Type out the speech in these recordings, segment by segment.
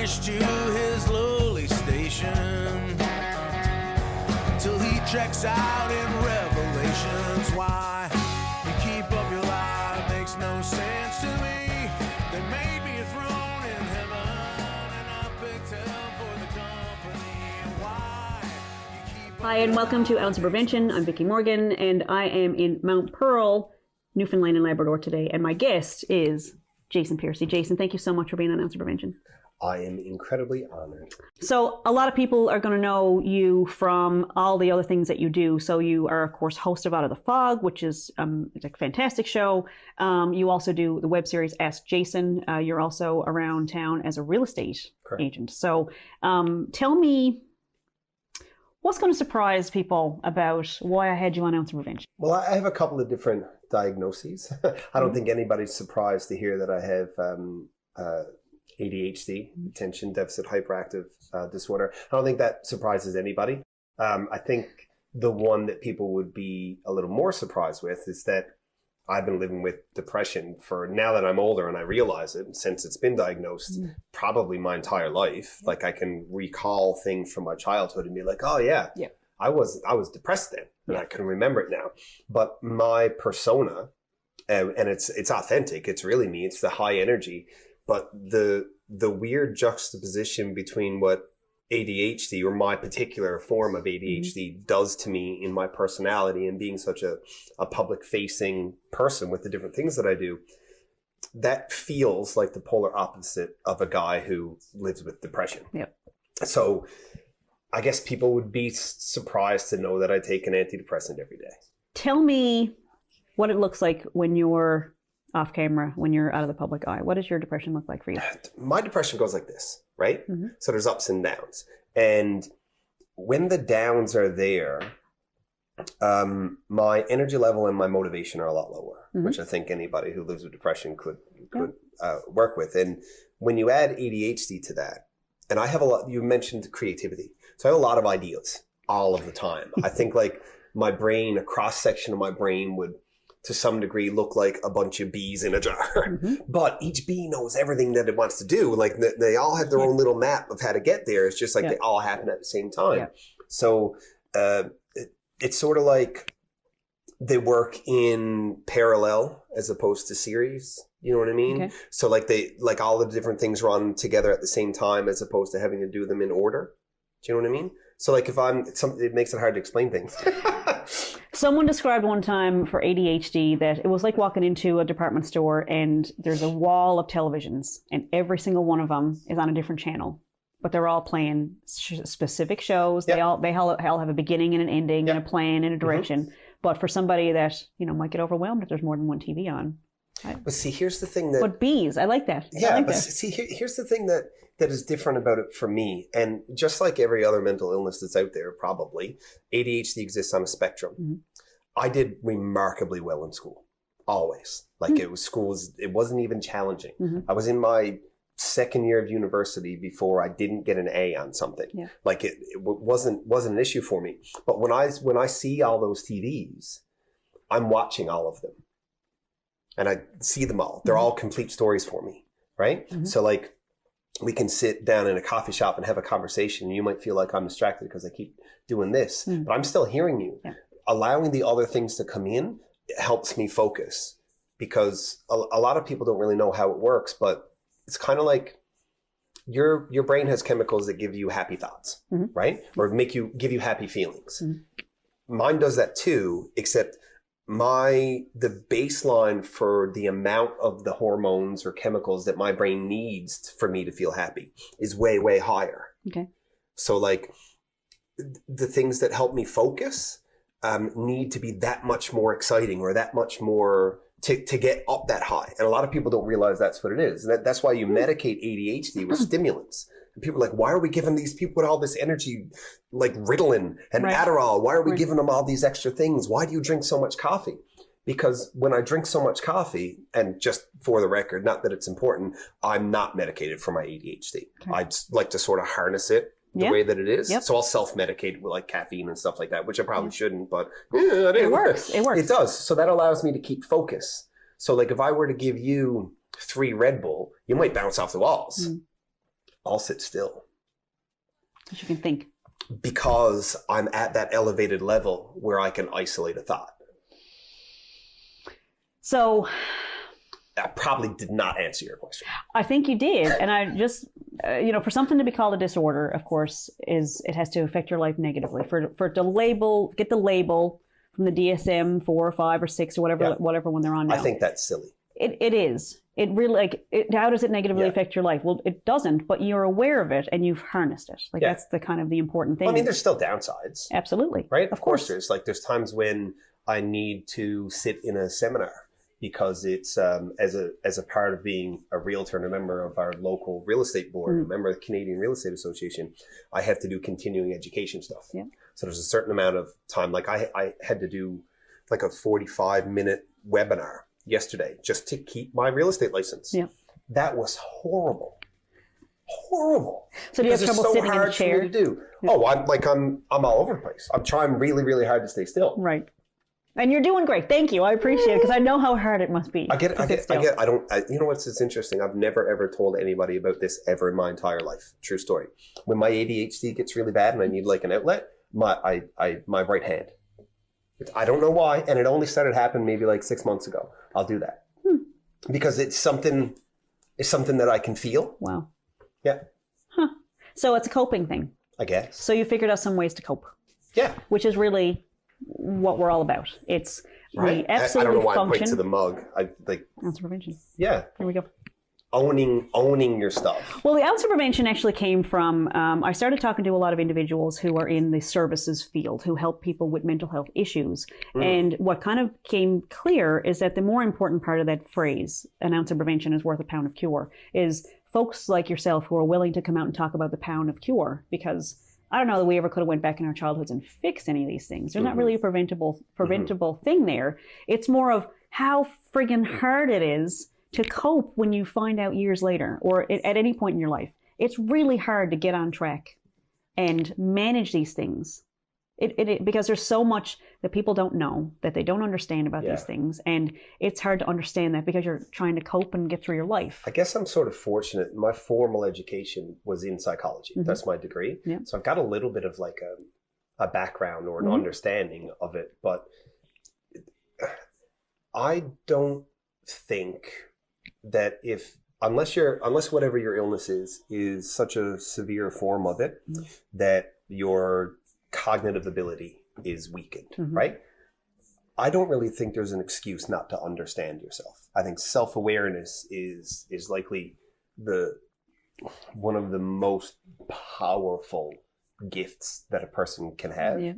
banished to his lowly station, till he checks out in Revelations. Why you keep up your life makes no sense to me. They made me a throne in heaven, and I picked hell for the company. Why you keep Hi, and welcome to Ounce of Prevention. I'm Vickie Morgan, and I am in Mount Pearl, Newfoundland and Labrador today, and my guest is Jason Piercey. Jason, thank you so much for being on Ounce of Prevention. I am incredibly honored. So a lot of people are going to know you from all the other things that you do. So you are, of course, host of Out of the Fog, which is it's a fantastic show. You also do the web series Ask Jason. You're also around town as a real estate agent. So tell me, what's going to surprise people about why I had you on Ounce of Prevention? Well, I have a couple of different diagnoses. I don't think anybody's surprised to hear that I have ADHD, attention deficit hyperactive disorder. I don't think that surprises anybody. I think the one that people would be a little more surprised with is that I've been living with depression for, now that I'm older and I realize it, since it's been diagnosed, probably my entire life. Like I can recall things from my childhood and be like, oh yeah. I was depressed then, and I can remember it now. But my persona, and it's authentic, it's really me, it's the high energy. But the weird juxtaposition between what ADHD, or my particular form of ADHD, does to me in my personality and being such a public-facing person with the different things that I do, that feels like the polar opposite of a guy who lives with depression. So I guess people would be surprised to know that I take an antidepressant every day. Tell me what it looks like when you're off camera, when you're out of the public eye. What does your depression look like for you? My depression goes like this, right? So there's ups and downs. And when the downs are there, my energy level and my motivation are a lot lower, which I think anybody who lives with depression could work with. And when you add ADHD to that, and I have a lot, you mentioned creativity. So I have a lot of ideas all of the time. I think like my brain, a cross section of my brain would, to some degree, look like a bunch of bees in a jar. But each bee knows everything that it wants to do. Like they all have their own little map of how to get there. It's just like they all happen at the same time. So it's sort of like they work in parallel as opposed to series. You know what I mean? So like all the different things run together at the same time as opposed to having to do them in order. Do you know what I mean? So like it makes it hard to explain things. Someone described one time for ADHD that it was like walking into a department store and there's a wall of televisions and every single one of them is on a different channel, but they're all playing specific shows. They all have a beginning and an ending and a plan and a direction. But for somebody that, might get overwhelmed if there's more than one TV on. But see, here's the thing But bees, I like that. See, here's the thing that is different about it for me. And just like every other mental illness that's out there, probably, ADHD exists on a spectrum. I did remarkably well in school, always. Like it wasn't even challenging. I was in my second year of university before I didn't get an A on something. Like it wasn't an issue for me. But when I see all those TVs, I'm watching all of them. And I see them all. They're all complete stories for me, right? So like we can sit down in a coffee shop and have a conversation. You might feel like I'm distracted because I keep doing this, but I'm still hearing you. Allowing the other things to come in helps me focus, because a lot of people don't really know how it works, but it's kind of like your brain has chemicals that give you happy thoughts, right? Or give you happy feelings. Mine does that too, except the baseline for the amount of the hormones or chemicals that my brain needs for me to feel happy is way, way higher. So like the things that help me focus need to be that much more exciting or that much more to get up that high. And a lot of people don't realize that's what it is. And that's why you medicate ADHD with stimulants. And people are like, why are we giving these people with all this energy, like Ritalin and Adderall? Why are we giving them all these extra things? Why do you drink so much coffee? Because when I drink so much coffee, and just for the record, not that it's important, I'm not medicated for my ADHD. I like to sort of harness it the way that it is. So I'll self-medicate with like caffeine and stuff like that, which I probably shouldn't, but it works. It works. It does. So that allows me to keep focus. So like if I were to give you 3 Red Bull, you might bounce off the walls. I'll sit still. As you can think. Because I'm at that elevated level where I can isolate a thought. So I probably did not answer your question. I think you did. And I just, for something to be called a disorder, of course, it has to affect your life negatively. For it to get the label from the DSM 4 or 5 or 6 or whatever one they're on now. I think that's silly. It is. It really, how does it negatively affect your life? Well, it doesn't, but you're aware of it and you've harnessed it. That's the kind of the important thing. Well, I mean, there's still downsides. Absolutely. Right? Of course there's. There's times when I need to sit in a seminar because it's as a part of being a realtor and a member of our local real estate board, a member of the Canadian Real Estate Association, I have to do continuing education stuff. Yeah. So there's a certain amount of time. I had to do a 45-minute webinar yesterday just to keep my real estate license. Yeah. That was horrible. So do you have trouble sitting in a chair? For me to do. Yeah. Oh, I'm all over the place. I'm trying really, really hard to stay still. Right. And you're doing great. Thank you. I appreciate it because I know how hard it must be. You know what's interesting? I've never ever told anybody about this ever in my entire life. True story. When my ADHD gets really bad and I need an outlet, my right hand. I don't know why, and it only started happening maybe 6 months ago. I'll do that because it's something that I can feel. Wow. Yeah. Huh. So it's a coping thing, I guess. So you figured out some ways to cope. Yeah. Which is really what we're all about. It's right. We absolutely I don't know why function. I point to the mug. Ounce of prevention. Yeah. Here we go. Owning your stuff. Well, the ounce of prevention actually came from, I started talking to a lot of individuals who are in the services field, who help people with mental health issues. And what kind of came clear is that the more important part of that phrase, an ounce of prevention is worth a pound of cure, is folks like yourself who are willing to come out and talk about the pound of cure, because I don't know that we ever could have went back in our childhoods and fixed any of these things. There's not really a preventable thing there. It's more of how friggin' hard it is to cope when you find out years later or at any point in your life. It's really hard to get on track and manage these things. Because there's so much that people don't know, that they don't understand about these things. And it's hard to understand that because you're trying to cope and get through your life. I guess I'm sort of fortunate. My formal education was in psychology. That's my degree. Yeah. So I've got a little bit of a background or an understanding of it. But I don't think that unless whatever your illness is such a severe form of it that your cognitive ability is weakened, right? I don't really think there's an excuse not to understand yourself. I think self-awareness is likely one of the most powerful gifts that a person can have. Yeah.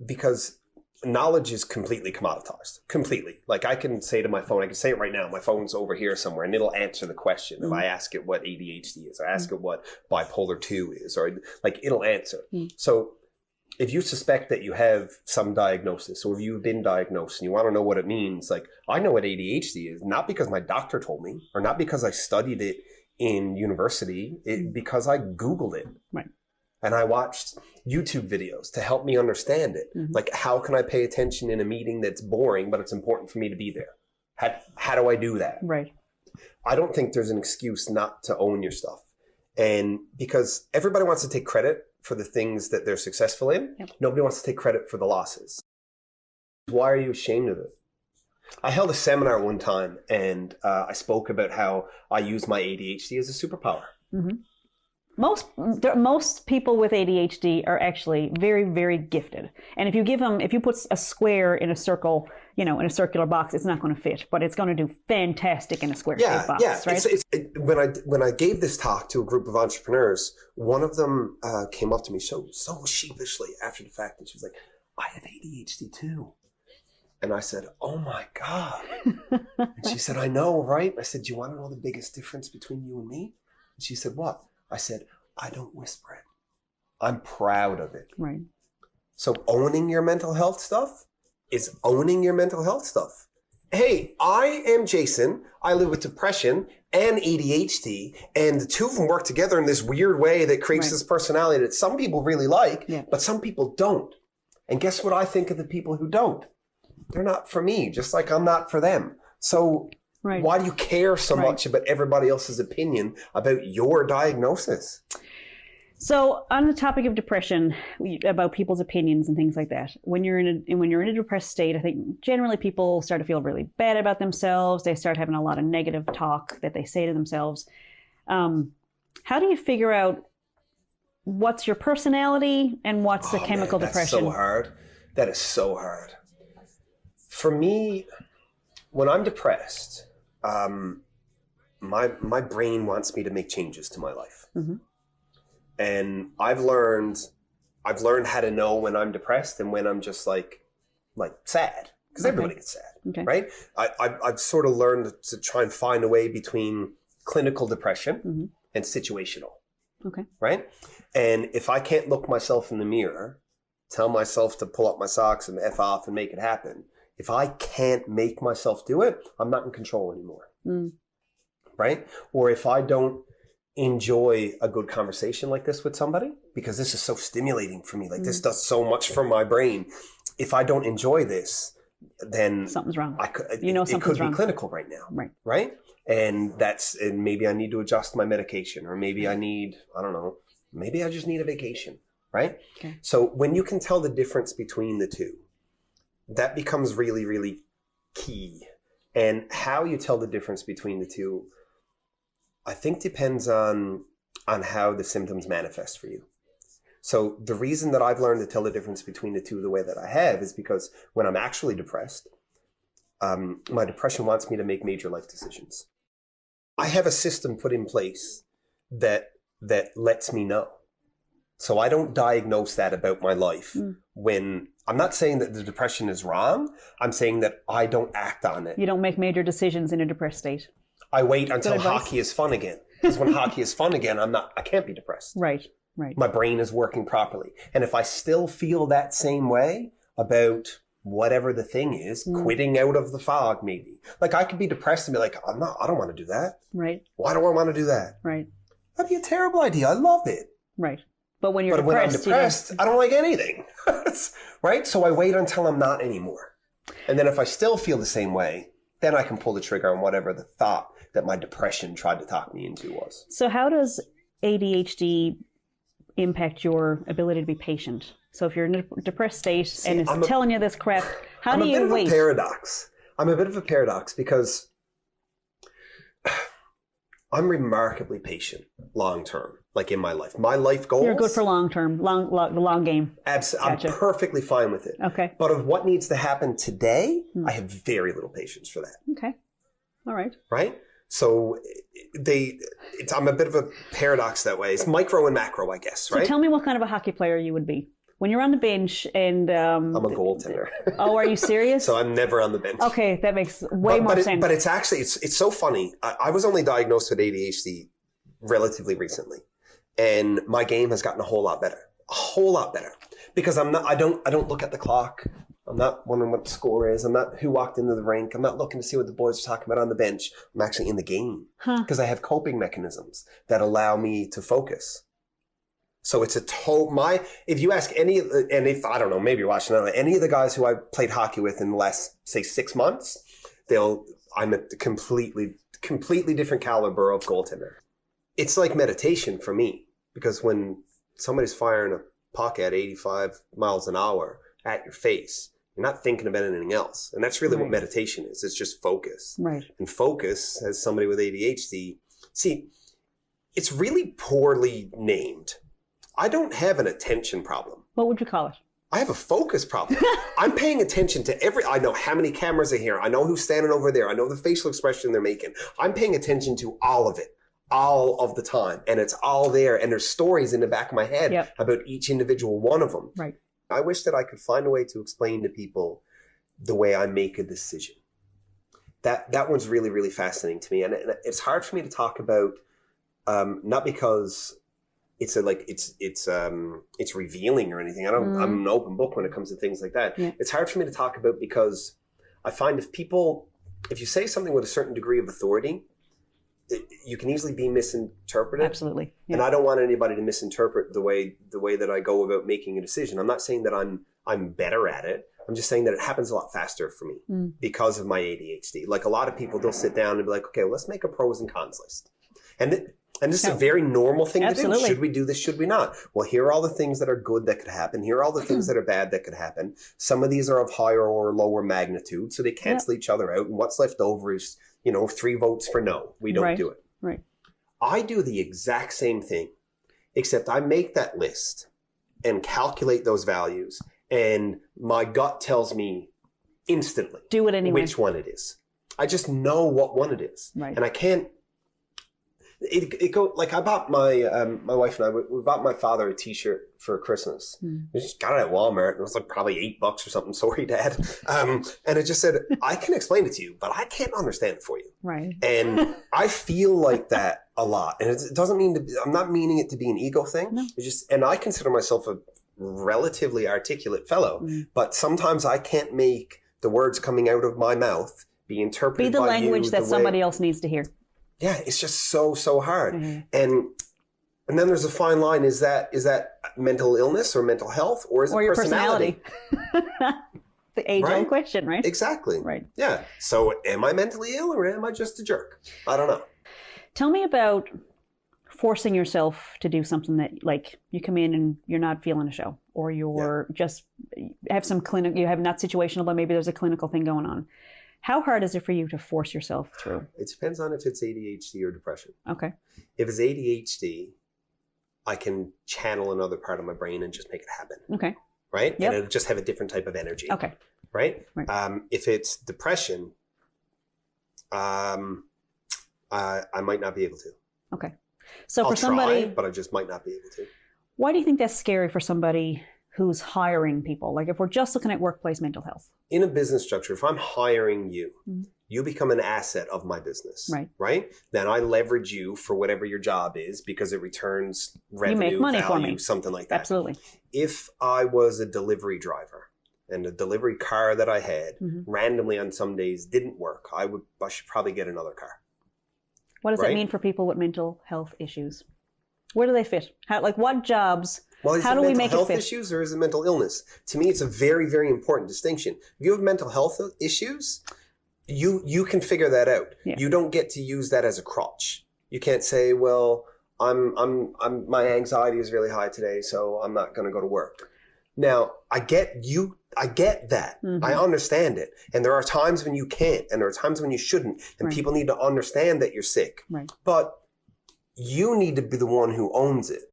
Because knowledge is completely commoditized. Completely. I can say to my phone, I can say it right now, my phone's over here somewhere, and it'll answer the question. If I ask it what ADHD is, or ask it what bipolar 2 is, or it'll answer. So if you suspect that you have some diagnosis, or if you've been diagnosed and you want to know what it means, I know what ADHD is, not because my doctor told me, or not because I studied it in university, because I Googled it. Right. And I watched YouTube videos to help me understand it. How can I pay attention in a meeting that's boring, but it's important for me to be there? How do I do that? Right. I don't think there's an excuse not to own your stuff. And because everybody wants to take credit for the things that they're successful in, nobody wants to take credit for the losses. Why are you ashamed of it? I held a seminar one time and I spoke about how I use my ADHD as a superpower. Most people with ADHD are actually very, very gifted. And if you put a square in a circle, in a circular box, it's not going to fit, but it's going to do fantastic in a square-shaped box, right? When I gave this talk to a group of entrepreneurs, one of them came up to me so sheepishly after the fact, and she was like, "I have ADHD too." And I said, "Oh my God." And she said, "I know, right?" I said, "Do you want to know the biggest difference between you and me?" And she said, "What?" I said, "I don't whisper it. I'm proud of it." Right. So owning your mental health stuff is owning your mental health stuff. Hey, I am Jason. I live with depression and ADHD, and the two of them work together in this weird way that creates this personality that some people really like, but some people don't. And guess what I think of the people who don't? They're not for me, just like I'm not for them. So Right. Why do you care so much about everybody else's opinion about your diagnosis? So on the topic of depression, about people's opinions and things like that, when you're in a depressed state, I think generally people start to feel really bad about themselves. They start having a lot of negative talk that they say to themselves. How do you figure out what's your personality and what's the chemical depression? That's so hard. That is so hard. For me, when I'm depressed, my brain wants me to make changes to my life. Mm-hmm. And I've learned how to know when I'm depressed and when I'm just like sad, because everybody gets sad, right? I've sort of learned to try and find a way between clinical depression and situational, right? And if I can't look myself in the mirror, tell myself to pull up my socks and F off and make it happen, if I can't make myself do it, I'm not in control anymore, right? Or if I don't enjoy a good conversation like this with somebody, because this is so stimulating for me. Like this does so much for my brain. If I don't enjoy this, then something's wrong. It could be clinical right now. Right. And maybe I need to adjust my medication, or maybe I need, I don't know, maybe I just need a vacation. Right. Okay. So when you can tell the difference between the two, that becomes really, really key. And how you tell the difference between the two, I think, depends on how the symptoms manifest for you. So the reason that I've learned to tell the difference between the two the way that I have is because when I'm actually depressed, my depression wants me to make major life decisions. I have a system put in place that lets me know. So I don't diagnose that about my life when I'm not saying that the depression is wrong. I'm saying that I don't act on it. You don't make major decisions in a depressed state. I wait until hockey is fun again. Because when hockey is fun again, I can't be depressed. Right. My brain is working properly. And if I still feel that same way about whatever the thing is, quitting out of the fog maybe. Like I could be depressed and be like, I don't want to do that. Right. Why do I want to do that? Right. That'd be a terrible idea. I love it. Right. But when I'm depressed, I don't like anything. Right? So I wait until I'm not anymore. And then if I still feel the same way, then I can pull the trigger on whatever the thought that my depression tried to talk me into was. So how does ADHD impact your ability to be patient? So if you're in a depressed state and it's telling you this crap, how do you wait? I'm a bit of a paradox. I'm a bit of a paradox because I'm remarkably patient long term, like in my life. My life goals. You're good for long term, the long game. Absolutely. I'm perfectly fine with it. Okay. But of what needs to happen today, I have very little patience for that. Okay. All right. Right? So I'm a bit of a paradox that way. It's micro and macro, I guess, right? So tell me what kind of a hockey player you would be. When you're on the bench and... I'm a goaltender. Oh, are you serious? So I'm never on the bench. Okay, that makes way more sense. But it's actually, it's so funny. I was only diagnosed with ADHD relatively recently. And my game has gotten a whole lot better. A whole lot better. Because I don't look at the clock. I'm not wondering what the score is. I'm not who walked into the rink. I'm not looking to see what the boys are talking about on the bench. I'm actually in the game. Because I have coping mechanisms that allow me to focus. So it's if you ask any, and if, I don't know, maybe you're watching any of the guys who I played hockey with in the last, say, 6 months, I'm a completely different caliber of goaltender. It's like meditation for me, because when somebody's firing a puck at 85 miles an hour at your face, you're not thinking about anything else. And that's really what meditation is. It's just focus. Right. And focus, as somebody with ADHD, see, it's really poorly named. I don't have an attention problem. What would you call it? I have a focus problem. I'm paying attention to I know how many cameras are here. I know who's standing over there. I know the facial expression they're making. I'm paying attention to all of it, all of the time. And it's all there. And there's stories in the back of my head about each individual one of them. Right. I wish that I could find a way to explain to people the way I make a decision. That one's really, really fascinating to me. And it's hard for me to talk about, not because it's revealing or anything. I'm an open book when it comes to things like that. Yeah. It's hard for me to talk about because I find if you say something with a certain degree of authority, you can easily be misinterpreted. Absolutely. Yeah. And I don't want anybody to misinterpret the way that I go about making a decision. I'm not saying that I'm better at it. I'm just saying that it happens a lot faster for me because of my ADHD. Like a lot of people, they'll sit down and be like, okay, well, let's make a pros and cons list. And this is a very normal thing to do. Should we do this? Should we not? Well, here are all the things that are good that could happen. Here are all the things that are bad that could happen. Some of these are of higher or lower magnitude, so they cancel each other out. And what's left over is, 3 votes for no. We don't do it. Right. I do the exact same thing, except I make that list and calculate those values. And my gut tells me instantly do it anyway. Which one it is. I just know what one it is. Right. And I can't. I bought my wife and I, we bought my father a t-shirt for Christmas. We just got it at Walmart. It was like probably $8 or something. Sorry, Dad. And it just said, I can explain it to you, but I can't understand it for you. Right. And I feel like that a lot. And it doesn't mean I'm not meaning it to be an ego thing. No. It's just, and I consider myself a relatively articulate fellow, but sometimes I can't make the words coming out of my mouth be interpreted be the by language you that somebody else needs to hear. Yeah, it's just so hard. And then there's a fine line. Is that mental illness or mental health, or is it your personality? The age-old question, right? Exactly. Right. Yeah. So am I mentally ill or am I just a jerk? I don't know. Tell me about forcing yourself to do something that, like, you come in and you're not feeling a show, or you're just have some you have not situational, but maybe there's a clinical thing going on. How hard is it for you to force yourself through? It depends on if it's ADHD or depression. Okay. If it's ADHD, I can channel another part of my brain and just make it happen. Okay. Right? Yep. And it'll just have a different type of energy. Okay. Right? Right. If it's depression, I might not be able to. Okay. So I'll for somebody, try, but I just might not be able to. Why do you think that's scary for somebody who's hiring people? Like, if we're just looking at workplace mental health. In a business structure, if I'm hiring you, you become an asset of my business. Right. Right? Then I leverage you for whatever your job is because it returns revenue, you make money value, for me. something like that. Absolutely. If I was a delivery driver and a delivery car that I had randomly on some days didn't work, I should probably get another car. What does that mean for people with mental health issues? Where do they fit? What jobs? Well, how do we make it fit? Is it mental health issues or is it mental illness? To me, it's a very, very important distinction. If you have mental health issues, you can figure that out. Yeah. You don't get to use that as a crutch. You can't say, well, my anxiety is really high today, so I'm not going to go to work. Now, I get that. I understand it. And there are times when you can't, and there are times when you shouldn't. And people need to understand that you're sick. Right. But you need to be the one who owns it.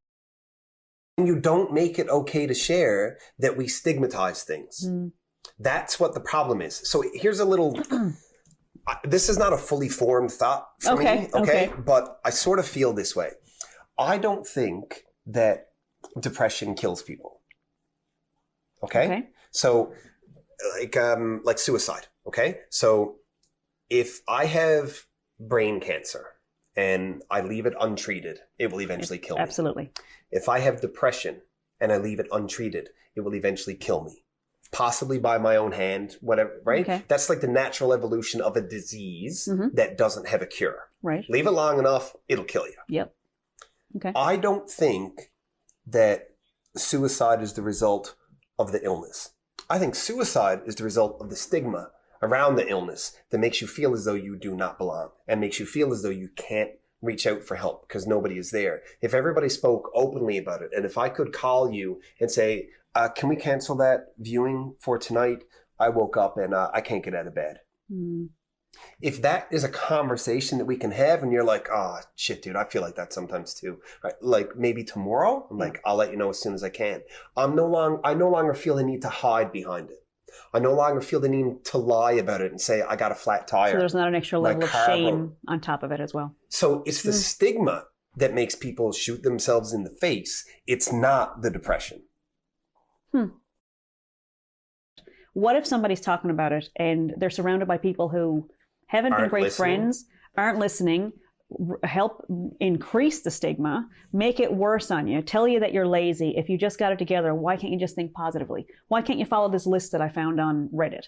And you don't make it okay to share that we stigmatize things. That's what the problem is. So here's a little, this is not a fully formed thought for me, okay? But I sort of feel this way. I don't think that depression kills people. Okay? So like suicide, okay? So if I have brain cancer and I leave it untreated, it will eventually kill me. Absolutely. If I have depression and I leave it untreated, it will eventually kill me. Possibly by my own hand, whatever, right? Okay. That's like the natural evolution of a disease that doesn't have a cure. Right. Leave it long enough, it'll kill you. Yep. Okay. I don't think that suicide is the result of the illness. I think suicide is the result of the stigma around the illness that makes you feel as though you do not belong and makes you feel as though you can't reach out for help because nobody is there. If everybody spoke openly about it, and if I could call you and say, can we cancel that viewing for tonight? I woke up and I can't get out of bed. If that is a conversation that we can have and you're like, oh, shit, dude, I feel like that sometimes too. Right? Like maybe tomorrow, I'm like, I'll let you know as soon as I can. I no longer feel the need to hide behind it. I no longer feel the need to lie about it and say, I got a flat tire. So there's not an extra level of shame on top of it as well. So it's the stigma that makes people shoot themselves in the face. It's not the depression. What if somebody's talking about it and they're surrounded by people who haven't been great friends, aren't listening, help increase the stigma, make it worse on you, tell you that you're lazy. If you just got it together, why can't you just think positively? Why can't you follow this list that I found on Reddit?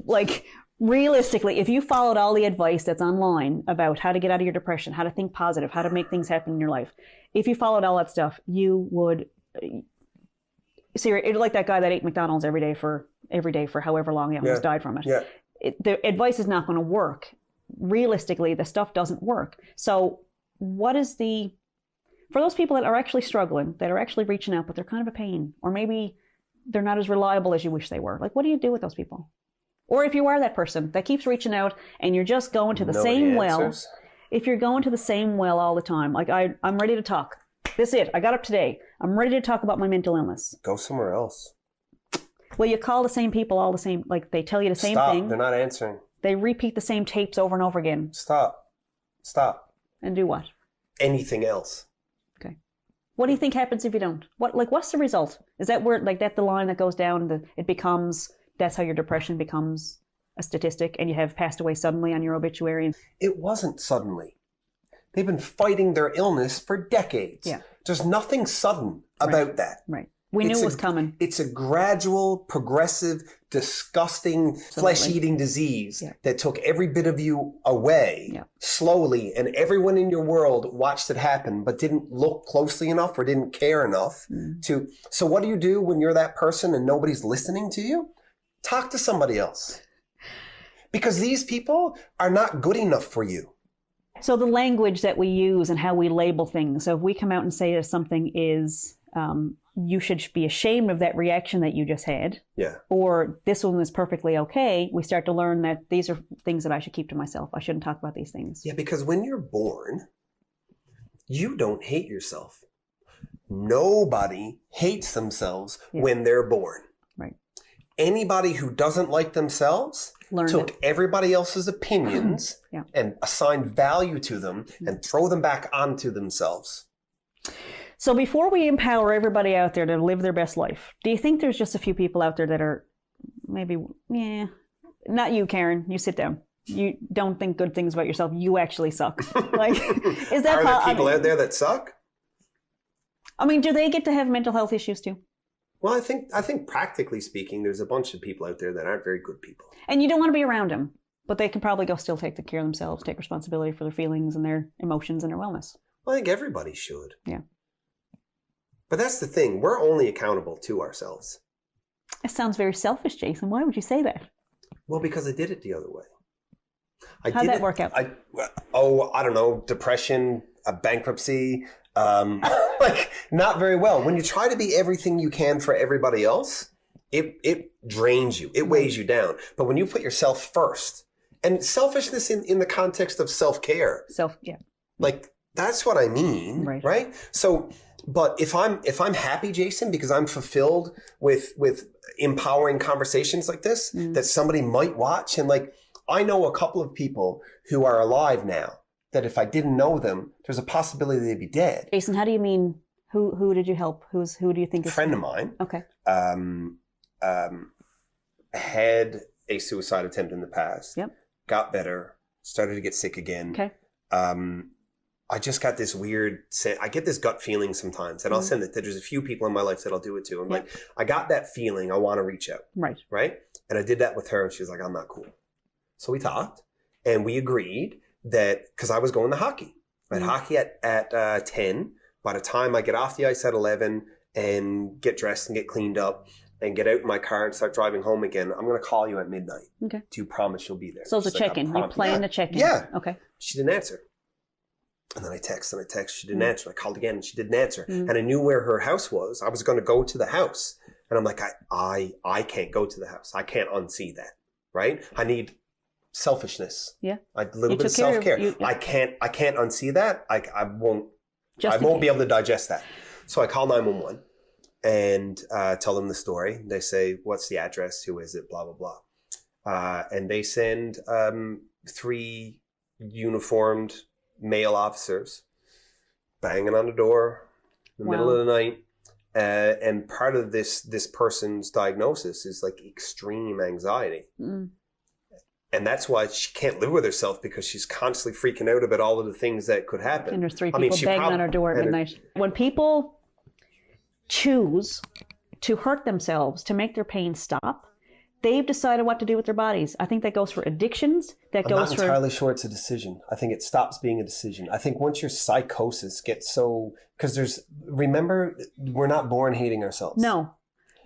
Like, realistically, if you followed all the advice that's online about how to get out of your depression, how to think positive, how to make things happen in your life, if you followed all that stuff, you would So you're like that guy that ate McDonald's every day for however long he almost died from it. Yeah. The advice is not going to work. Realistically, the stuff doesn't work. So for those people that are actually struggling, that are actually reaching out, but they're kind of a pain, or maybe they're not as reliable as you wish they were. Like, what do you do with those people? Or if you are that person that keeps reaching out and you're just going to the same well, if you're going to the same well all the time, like I'm ready to talk. This is it. I got up today. I'm ready to talk about my mental illness. Go somewhere else. Well, you call the same people all the same, like they tell you the same thing. They're not answering. They repeat the same tapes over and over again. Stop. And do what? Anything else. Okay. What do you think happens if you don't? What's the result? Is that where, like, that the line that goes down, it becomes, that's how your depression becomes a statistic and you have passed away suddenly on your obituary? It wasn't suddenly. They've been fighting their illness for decades. Yeah. There's nothing sudden about that. Right. We knew it was coming. It's a gradual, progressive, disgusting, flesh-eating disease that took every bit of you away slowly, and everyone in your world watched it happen but didn't look closely enough or didn't care enough to... So what do you do when you're that person and nobody's listening to you? Talk to somebody else. Because these people are not good enough for you. So the language that we use and how we label things. So if we come out and say that something is... you should be ashamed of that reaction that you just had. Yeah. Or this one is perfectly okay. We start to learn that these are things that I should keep to myself. I shouldn't talk about these things. Yeah, because when you're born, you don't hate yourself. Nobody hates themselves when they're born. Right. Anybody who doesn't like themselves took everybody else's opinions and assigned value to them and throw them back onto themselves. So before we empower everybody out there to live their best life, do you think there's just a few people out there that are maybe, not you, Karen, you sit down. You don't think good things about yourself. You actually suck. Like, is that Are there people out there that suck? I mean, do they get to have mental health issues too? Well, I think practically speaking, there's a bunch of people out there that aren't very good people. And you don't want to be around them, but they can probably go still take care of themselves, take responsibility for their feelings and their emotions and their wellness. Well, I think everybody should. Yeah. But that's the thing. We're only accountable to ourselves. It sounds very selfish, Jason. Why would you say that? Well, because I did it the other way. How'd that work out? I don't know, depression, a bankruptcy, like not very well. When you try to be everything you can for everybody else, it drains you. It weighs you down. But when you put yourself first, and selfishness in the context of self-care. Like, that's what I mean, right? So... But if I'm happy, Jason, because I'm fulfilled with empowering conversations like this that somebody might watch, and like I know a couple of people who are alive now that if I didn't know them, there's a possibility they'd be dead. Jason, how do you mean? Who did you help? Who do you think is a friend of mine? Okay. Had a suicide attempt in the past. Yep. Got better. Started to get sick again. Okay. I just got this weird, I get this gut feeling sometimes, and I'll send it. There's a few people in my life that I'll do it to. I'm like, I got that feeling. I want to reach out. Right. And I did that with her, and she was like, I'm not cool. So we talked, and we agreed that, because I was going to hockey. I had hockey at 10. By the time I get off the ice at 11 and get dressed and get cleaned up and get out in my car and start driving home again, I'm going to call you at midnight. Okay. Do you promise you'll be there? So it's a check-in. You plan to check in. Yeah. Okay. She didn't answer. And then I text, she didn't answer. I called again and she didn't answer. And I knew where her house was. I was going to go to the house. And I'm like, I can't go to the house. I can't unsee that. Right? I need selfishness. Yeah. A little bit of self-care. I can't unsee that. I won't be able to digest that. So I call 911 and tell them the story. They say, what's the address? Who is it? Blah, blah, blah. And they send 3 uniformed male officers banging on the door in the middle of the night. And part of this person's diagnosis is like extreme anxiety. And that's why she can't live with herself, because she's constantly freaking out about all of the things that could happen. And there's 3 people banging on her door at midnight. When people choose to hurt themselves to make their pain stop, they've decided what to do with their bodies. I think that goes for addictions. I'm not entirely sure it's a decision. I think it stops being a decision. I think once your psychosis gets so... Because remember, we're not born hating ourselves. No.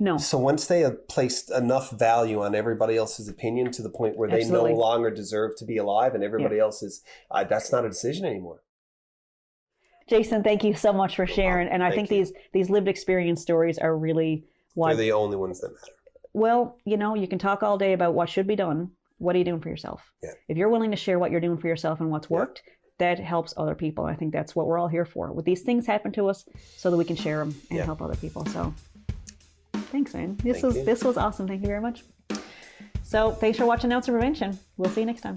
No. So once they have placed enough value on everybody else's opinion to the point where they Absolutely. no longer deserve to be alive and everybody else is, that's not a decision anymore. Jason, thank you so much for sharing. And I think these lived experience stories are really what... They're the only ones that matter. Well, you know, you can talk all day about what should be done. What are you doing for yourself? Yeah. If you're willing to share what you're doing for yourself and what's worked, that helps other people. I think that's what we're all here for. With these things happen to us so that we can share them and help other people. So thanks, man. This was awesome. Thank you very much. So thanks for watching Ounce of Prevention. We'll see you next time.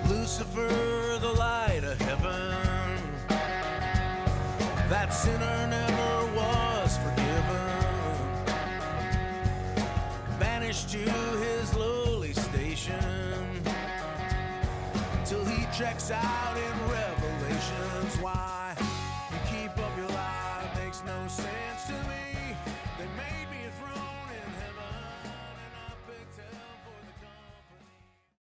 Lucifer, the light of heaven, that sinner never was forgiven, banished to his lowly station, till he checks out in Revelations. Why?